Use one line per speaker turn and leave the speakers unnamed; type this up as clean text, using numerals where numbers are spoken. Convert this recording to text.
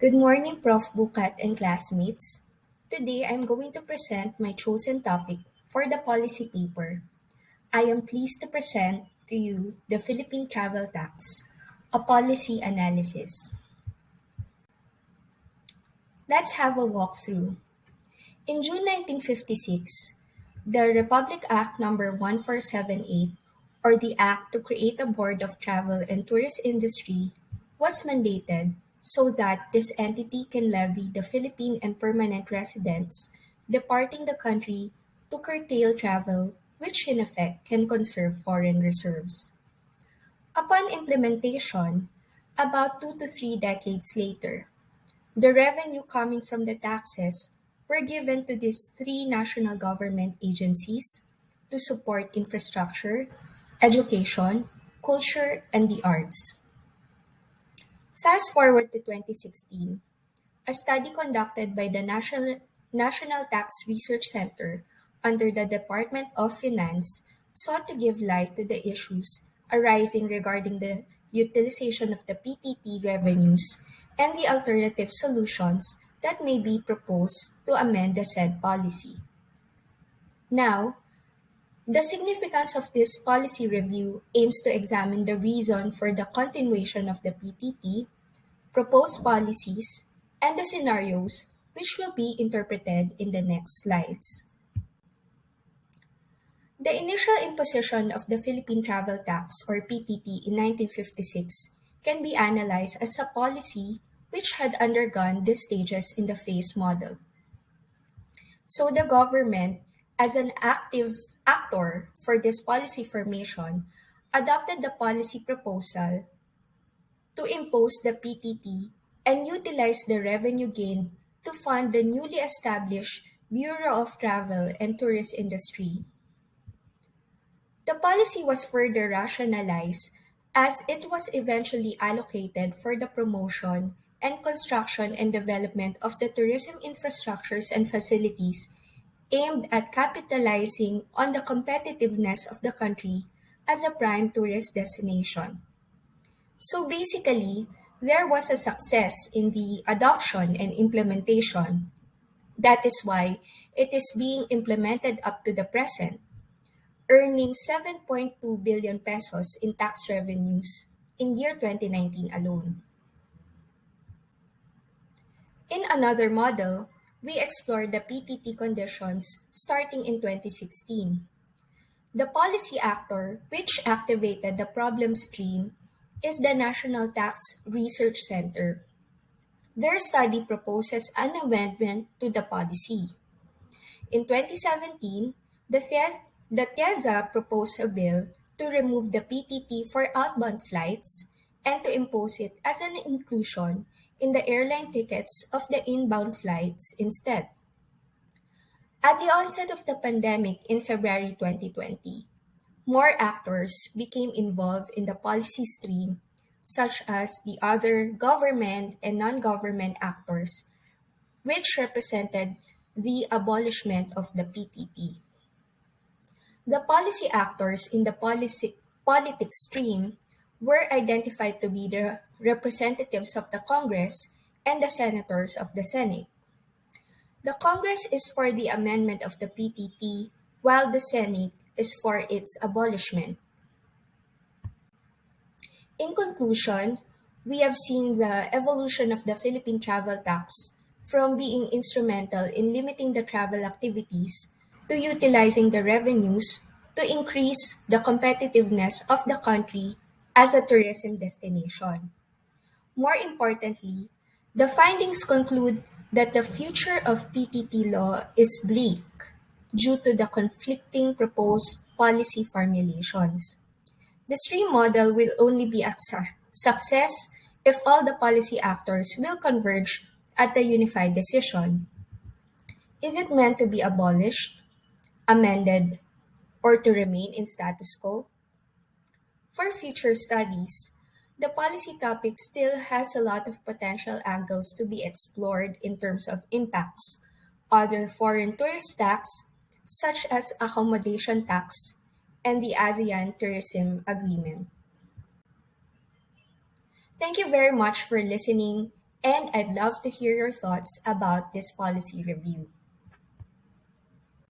Good morning, Prof. Bukat and classmates. Today, I'm going to present my chosen topic for the policy paper. I am pleased to present to you the Philippine Travel Tax, a policy analysis. Let's have a walkthrough. In June 1956, the Republic Act Number 1478, or the Act to create a Board of Travel and Tourist Industry, was mandated so that this entity can levy the Philippine and permanent residents departing the country to curtail travel, which in effect can conserve foreign reserves. Upon implementation, about 2 to 3 decades later, the revenue coming from the taxes were given to these three national government agencies to support infrastructure, education, culture, and the arts. Fast forward to 2016, a study conducted by the National Tax Research Center under the Department of Finance sought to give light to the issues arising regarding the utilization of the PTT revenues and the alternative solutions that may be proposed to amend the said policy. Now, the significance of this policy review aims to examine the reason for the continuation of the PTT, proposed policies, and the scenarios which will be interpreted in the next slides. The initial imposition of the Philippine Travel Tax or PTT in 1956 can be analyzed as a policy which had undergone these stages in the phase model. So the government, as an active actor for this policy formation, adopted the policy proposal to impose the PTT and utilize the revenue gained to fund the newly established Bureau of Travel and Tourist Industry. The policy was further rationalized as it was eventually allocated for the promotion and construction and development of the tourism infrastructures and facilities aimed at capitalizing on the competitiveness of the country as a prime tourist destination. So basically, there was a success in the adoption and implementation. That is why it is being implemented up to the present, earning 7.2 billion pesos in tax revenues in year 2019 alone. In another model, we explored the PTT conditions starting in 2016. The policy actor which activated the problem stream is the National Tax Research Center. Their study proposes an amendment to the policy. In 2017, the TIEZA proposed a bill to remove the PTT for outbound flights and to impose it as an inclusion in the airline tickets of the inbound flights instead. At the onset of the pandemic in February 2020, more actors became involved in the policy stream, such as the other government and non-government actors, which represented the abolishment of the PTT. The policy actors in the politics stream were identified to be the representatives of the Congress and the senators of the Senate. The Congress is for the amendment of the PTT, while the Senate is for its abolishment. In conclusion, we have seen the evolution of the Philippine travel tax from being instrumental in limiting the travel activities to utilizing the revenues to increase the competitiveness of the country as a tourism destination. More importantly, the findings conclude that the future of PTT law is bleak due to the conflicting proposed policy formulations. The stream model will only be a success if all the policy actors will converge at a unified decision. Is it meant to be abolished, amended, or to remain in status quo? For future studies, the policy topic still has a lot of potential angles to be explored in terms of impacts, other foreign tourist tax, such as accommodation tax, and the ASEAN Tourism Agreement. Thank you very much for listening And I'd love to hear your thoughts about this policy review.